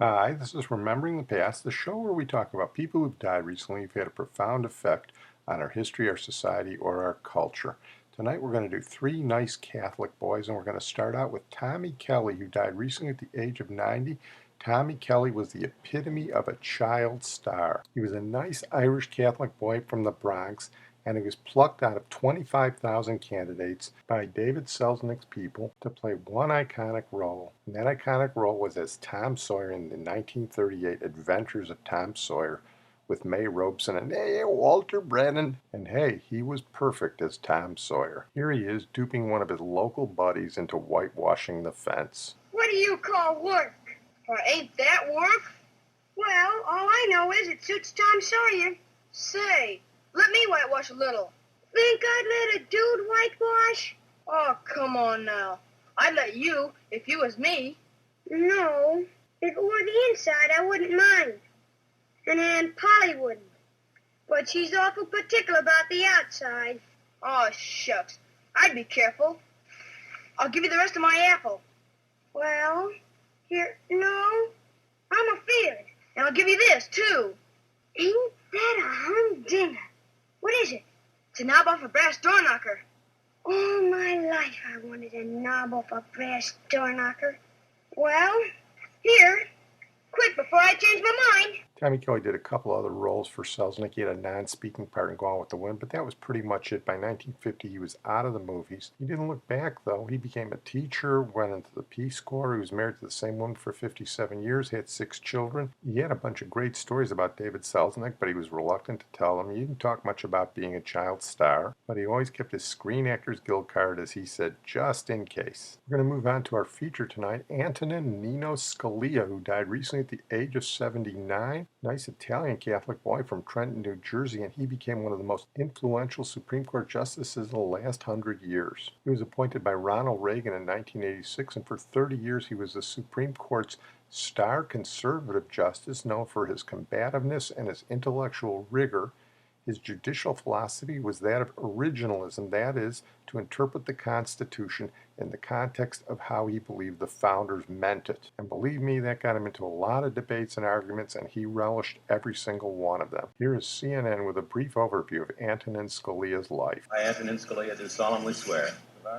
Hi, this is Remembering the Past, the show where we talk about people who've died recently who've had a profound effect on our history, our society, or our culture. Tonight we're going to do three nice Catholic boys, and we're going to start out with Tommy Kelly, who died recently at the age of 90. Tommy Kelly was the epitome of a child star. He was a nice Irish Catholic boy from the Bronx, and he was plucked out of 25,000 candidates by David Selznick's people to play one iconic role. And that iconic role was as Tom Sawyer in the 1938 Adventures of Tom Sawyer with May Robeson and hey, Walter Brennan. And hey, he was perfect as Tom Sawyer. Here he is duping one of his local buddies into whitewashing the fence. What do you call work? Or ain't that work? Well, all I know is it suits Tom Sawyer. Say, let me whitewash a little. Think I'd let a dude whitewash? Oh, come on now. I'd let you if you was me. No, if it were the inside, I wouldn't mind. And Aunt Polly wouldn't. But she's awful particular about the outside. Oh, shucks. I'd be careful. I'll give you the rest of my apple. Well, here, no, I'm afeard. And I'll give you this, too. Ain't that a humdinger? What is it? It's a knob off a brass door knocker. All my life I wanted a knob off a brass door knocker. Well, here, quick before I change my mind. Tommy Kelly did a couple other roles for Selznick. He had a non-speaking part in Gone with the Wind, but that was pretty much it. By 1950, he was out of the movies. He didn't look back, though. He became a teacher, went into the Peace Corps. He was married to the same woman for 57 years, had 6 children. He had a bunch of great stories about David Selznick, but he was reluctant to tell them. He didn't talk much about being a child star, but he always kept his Screen Actors Guild card, as he said, just in case. We're going to move on to our feature tonight, Antonin Scalia, who died recently at the age of 79. Nice Italian Catholic boy from Trenton, New Jersey, and he became one of the most influential Supreme Court justices in the last 100 years. He was appointed by Ronald Reagan in 1986, and for 30 years he was the Supreme Court's star conservative justice, known for his combativeness and his intellectual rigor. His judicial philosophy was that of originalism, that is, to interpret the Constitution in the context of how he believed the founders meant it. And believe me, that got him into a lot of debates and arguments, and he relished every single one of them. Here is CNN with a brief overview of Antonin Scalia's life. I, Antonin Scalia, do solemnly swear.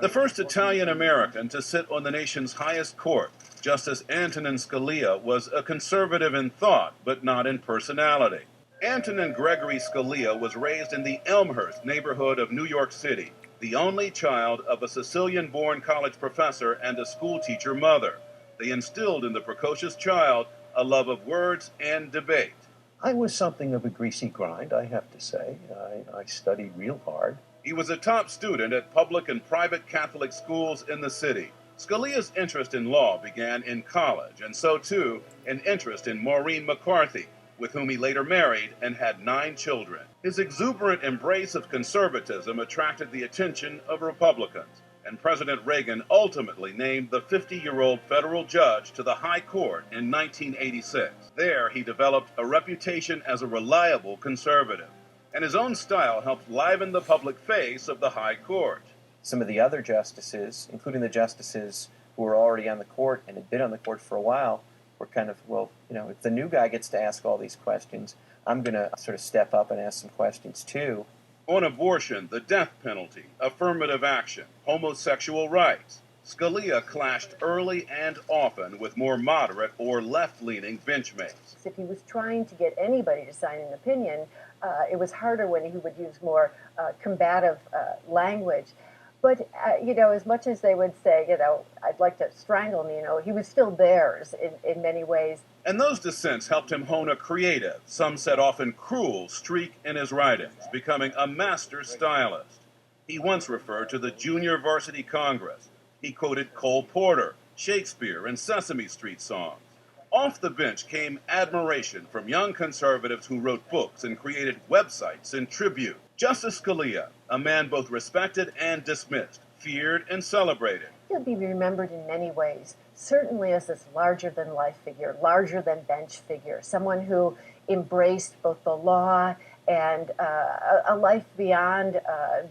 The first Italian-American to sit on the nation's highest court, Justice Antonin Scalia was a conservative in thought, but not in personality. Antonin Gregory Scalia was raised in the Elmhurst neighborhood of New York City, the only child of a Sicilian-born college professor and a schoolteacher mother. They instilled in the precocious child a love of words and debate. I was something of a greasy grind, I have to say. I studied real hard. He was a top student at public and private Catholic schools in the city. Scalia's interest in law began in college, and so too an interest in Maureen McCarthy, with whom he later married and had 9 children. His exuberant embrace of conservatism attracted the attention of Republicans, and President Reagan ultimately named the 50-year-old federal judge to the High Court in 1986. There, he developed a reputation as a reliable conservative, and his own style helped liven the public face of the High Court. Some of the other justices, including the justices who were already on the court and had been on the court for a while, were kind of, well, if the new guy gets to ask all these questions, I'm going to sort of step up and ask some questions too. On abortion, the death penalty, affirmative action, homosexual rights, Scalia clashed early and often with more moderate or left-leaning benchmates. If he was trying to get anybody to sign an opinion, it was harder when he would use more combative language. But, as much as they would say, I'd like to strangle me, he was still theirs in many ways. And those dissents helped him hone a creative, some said often cruel, streak in his writings, becoming a master stylist. He once referred to the Junior Varsity Congress. He quoted Cole Porter, Shakespeare, and Sesame Street songs. Off the bench came admiration from young conservatives who wrote books and created websites in tribute. Justice Scalia, a man both respected and dismissed, feared and celebrated. He'll be remembered in many ways, certainly as this larger-than-life figure, larger-than-bench figure, someone who embraced both the law and a life beyond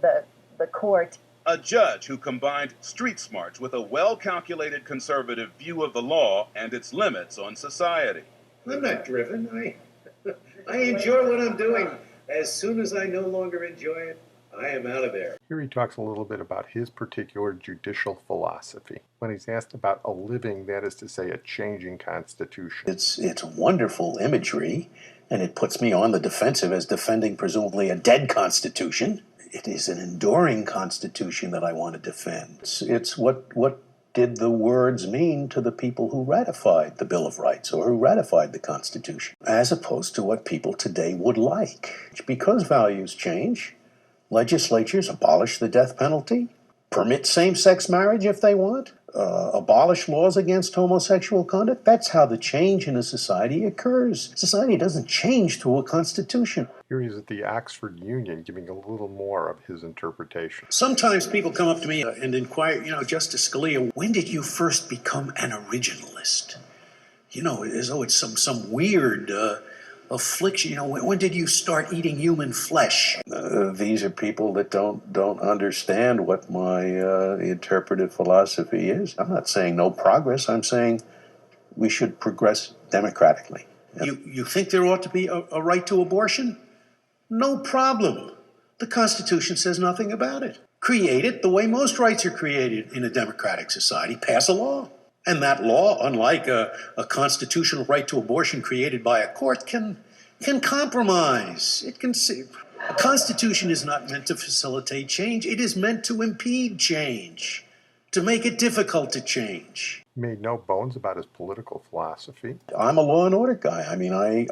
the court. A judge who combined street smarts with a well-calculated conservative view of the law and its limits on society. I'm not driven. I enjoy what I'm doing. As soon as I no longer enjoy it, I am out of there. Here he talks a little bit about his particular judicial philosophy. When he's asked about a living, that is to say, a changing constitution. It's wonderful imagery, and it puts me on the defensive as defending presumably a dead constitution. It is an enduring constitution that I want to defend. It's what did the words mean to the people who ratified the Bill of Rights or who ratified the Constitution, as opposed to what people today would like. Because values change, legislatures abolish the death penalty, permit same-sex marriage if they want, abolish laws against homosexual conduct. That's how the change in a society occurs. Society doesn't change through a constitution. Here he's at the Oxford Union giving a little more of his interpretation. Sometimes people come up to me and inquire, Justice Scalia, when did you first become an originalist? As though it's some weird affliction. When did you start eating human flesh? These are people that don't understand what my interpretive philosophy is. I'm not saying no progress. I'm saying we should progress democratically. You think there ought to be a right to abortion? No problem. The Constitution says nothing about it. Create it the way most rights are created in a democratic society. Pass a law. And that law, unlike a constitutional right to abortion created by a court, can compromise. A constitution is not meant to facilitate change. It is meant to impede change, to make it difficult to chanch. He made no bones about his political philosophy. I'm a law and order guy.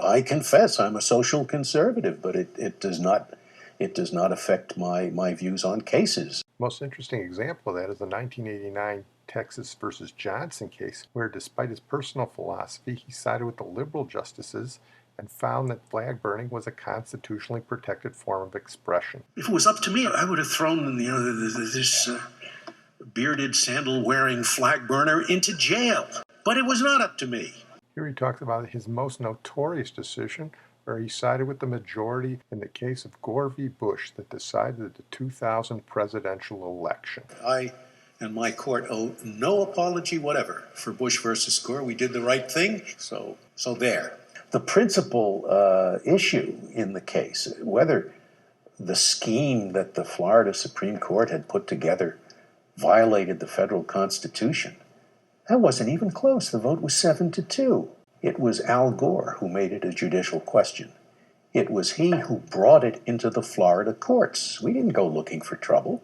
I confess I'm a social conservative, but it does not affect my views on cases. Most interesting example of that is the 1989 Texas versus Johnson case, where despite his personal philosophy, he sided with the liberal justices and found that flag burning was a constitutionally protected form of expression. If it was up to me, I would have thrown this bearded, sandal-wearing flag burner into jail. But it was not up to me. Here he talks about his most notorious decision, where he sided with the majority in the case of Gore v. Bush that decided the 2000 presidential election. I and my court owe no apology whatever for Bush versus Gore. We did the right thing, so there. The principal issue in the case, whether the scheme that the Florida Supreme Court had put together violated the federal Constitution, that wasn't even close. The vote was 7-2. It was Al Gore who made it a judicial question. It was he who brought it into the Florida courts. We didn't go looking for trouble.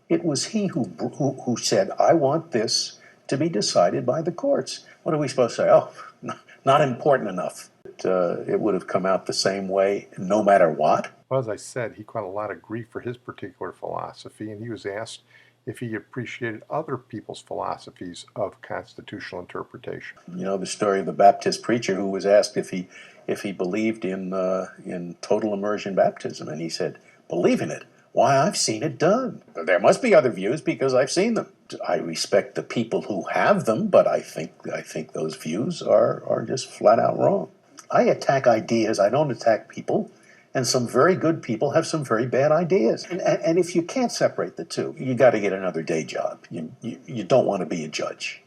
It was he who said, I want this to be decided by the courts. What are we supposed to say? Oh, not important enough. It would have come out the same way no matter what. Well, as I said, he caught a lot of grief for his particular philosophy, and he was asked if he appreciated other people's philosophies of constitutional interpretation. The story of the Baptist preacher who was asked if he believed in total immersion baptism, and he said, believe in it? Why, I've seen it done. There must be other views because I've seen them. I respect the people who have them, but I think those views are just flat out wrong. I attack ideas, I don't attack people, and some very good people have some very bad ideas. And if you can't separate the two, you got to get another day job. You don't want to be a judge,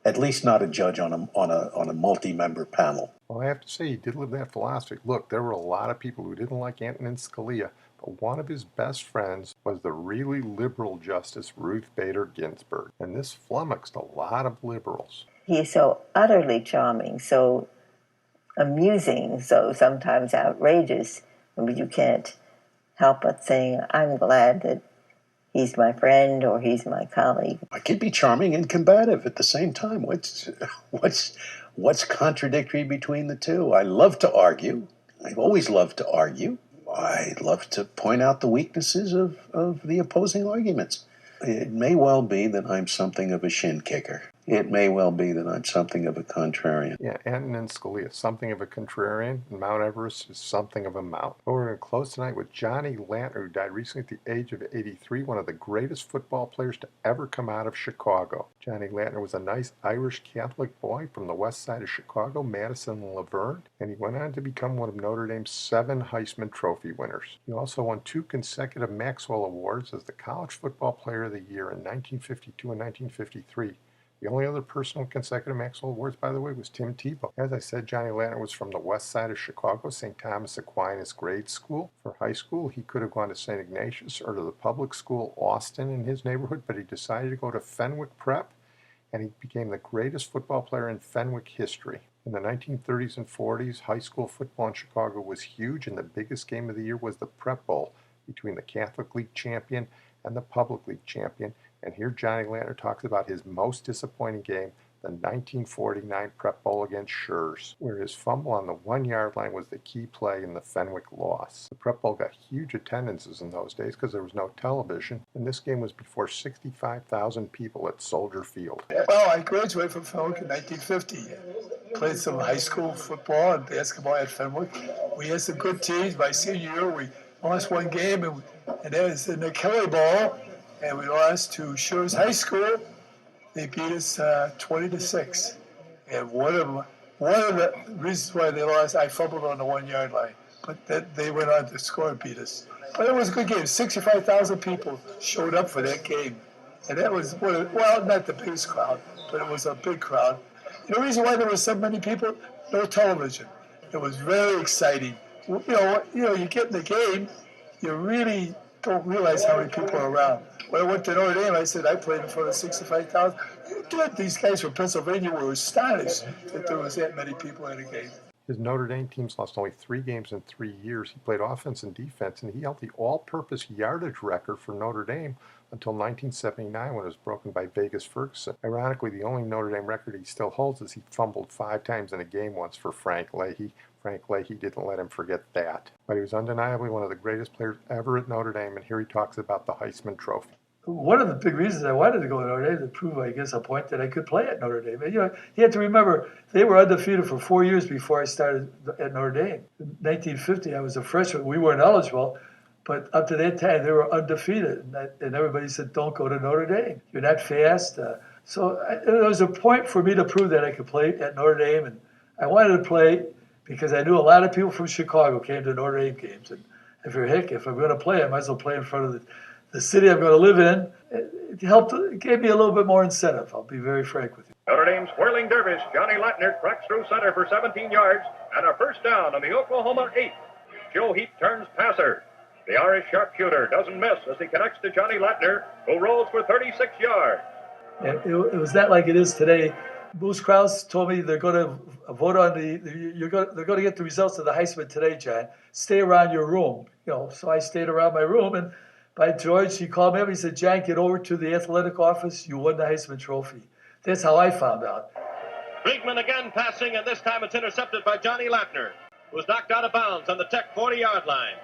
at least not a judge on a multi-member panel. Well, I have to say, he did live that philosophy. Look, there were a lot of people who didn't like Antonin Scalia, but one of his best friends was the really liberal Justice Ruth Bader Ginsburg, and this flummoxed a lot of liberals. He is so utterly charming, so amusing, so sometimes outrageous, but you can't help but saying, I'm glad that he's my friend or he's my colleague. I could be charming and combative at the same time. What's contradictory between the two? I love to argue. I've always loved to argue. I love to point out the weaknesses of the opposing arguments. It may well be that I'm something of a shin kicker. It may well be that I'm something of a contrarian. Yeah, Antonin Scalia, something of a contrarian, and Mount Everest is something of a mount. But we're going to close tonight with Johnny Lattner, who died recently at the age of 83, one of the greatest football players to ever come out of Chicago. Johnny Lattner was a nice Irish Catholic boy from the west side of Chicago, Madison and Laverne, and he went on to become one of Notre Dame's 7 Heisman Trophy winners. He also won 2 consecutive Maxwell Awards as the College Football Player of the Year in 1952 and 1953. The only other person with consecutive Maxwell Awards, by the way, was Tim Tebow. As I said, Johnny Lattner was from the west side of Chicago, St. Thomas Aquinas grade school. For high school, he could have gone to St. Ignatius or to the public school Austin in his neighborhood, but he decided to go to FENWICK Prep, and he became the greatest football player in FENWICK history. In the 1930s and 40s, high school football in Chicago was huge, and the biggest game of the year was the Prep Bowl between the Catholic League champion and the Public League champion. And here Johnny Lattner talks about his most disappointing game, the 1949 Prep Bowl against Schurz, where his fumble on the 1-yard line was the key play in the Fenwick loss. The Prep Bowl got huge attendances in those days because there was no television, and this game was before 65,000 people at Soldier Field. Well, I graduated from Fenwick in 1950. Played some high school football and basketball at Fenwick. We had some good teams. My senior year, we lost one game, and that was in the Kelly Bowl. And we lost to Schurz High School. They beat us 20-6. And one of the reasons why they lost, I fumbled on the 1-yard line. But they went on to score and beat us. But it was a good game. 65,000 people showed up for that game. And that was, well, not the biggest crowd, but it was a big crowd. And the reason why there were so many people, no television. It was very exciting. You know, you get in the game, you really don't realize how many people are around. When I went to Notre Dame, I said I played in front of 65,000. These guys from Pennsylvania were astonished that there was that many people in a game. His Notre Dame teams lost only 3 games in 3 years. He played offense and defense, and he held the all-purpose yardage record for Notre Dame until 1979 when it was broken by Vegas Ferguson. Ironically, the only Notre Dame record he still holds is he fumbled 5 times in a game once for Frank Leahy. Frank Leahy didn't let him forget that. But he was undeniably one of the greatest players ever at Notre Dame, and here he talks about the Heisman Trophy. One of the big reasons I wanted to go to Notre Dame to prove, I guess, a point that I could play at Notre Dame. And, you have to remember, they were undefeated for 4 years before I started at Notre Dame. In 1950, I was a freshman. We weren't eligible, but up to that time, they were undefeated. And everybody said, don't go to Notre Dame. You're not fast. So there was a point for me to prove that I could play at Notre Dame. And I wanted to play because I knew a lot of people from Chicago came to Notre Dame games. And I figured, if I'm going to play, I might as well play in front of the city I'm going to live in. It gave me a little bit more incentive. I'll be very frank with you. Notre Dame's whirling dervish, Johnny Lattner, cracks through center for 17 yards and a first down on the Oklahoma 8. Joe Heap turns passer. The Irish sharpshooter doesn't miss as he connects to Johnny Lattner, who rolls for 36 yards. And it was not like it is today. Moose Krause told me they're going to vote on they're going to get the results of the Heisman today, John. Stay around your room. So I stayed around my room, and by George, he called me up. He said, John, get over to the athletic office. You won the Heisman Trophy. That's how I found out. Brinkman again passing, and this time it's intercepted by Johnny Lattner, who's knocked out of bounds on the Tech 40-yard line.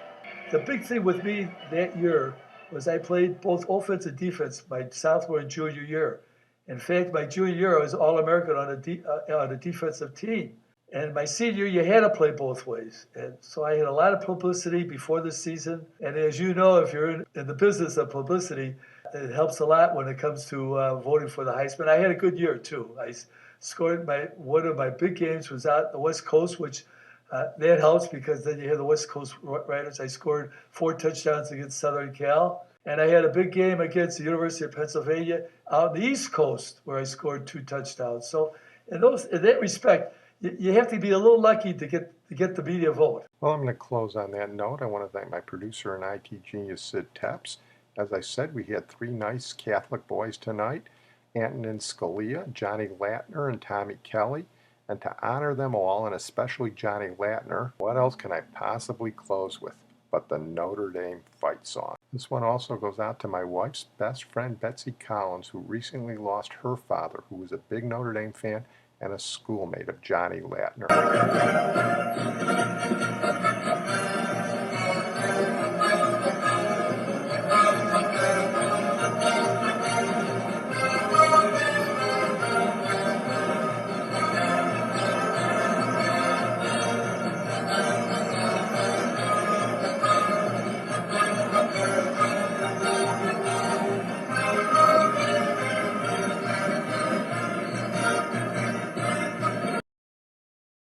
The big thing with me that year was I played both offense and defense my sophomore and junior year. In fact, my junior year, I was All-American on a defensive team. And my senior year, you had to play both ways. And so I had a lot of publicity before the season. And as you know, if you're in the business of publicity, it helps a lot when it comes to voting for the Heisman. I had a good year, too. I scored one of my big games was out the West Coast, which that helps because then you have the West Coast Riders. I scored 4 touchdowns against Southern Cal. And I had a big game against the University of Pennsylvania out on the East Coast where I scored 2 touchdowns. So in that respect, you have to be a little lucky to get the media vote. Well, I'm going to close on that note. I want to thank my producer and IT genius, Sid Tepps. As I said, we had 3 nice Catholic boys tonight, Antonin Scalia, Johnny Lattner, and Tommy Kelly. And to honor them all, and especially Johnny Lattner, what else can I possibly close with but the Notre Dame fight song? This one also goes out to my wife's best friend, Betsy Collins, who recently lost her father, who was a big Notre Dame fan and a schoolmate of Johnny Lattner.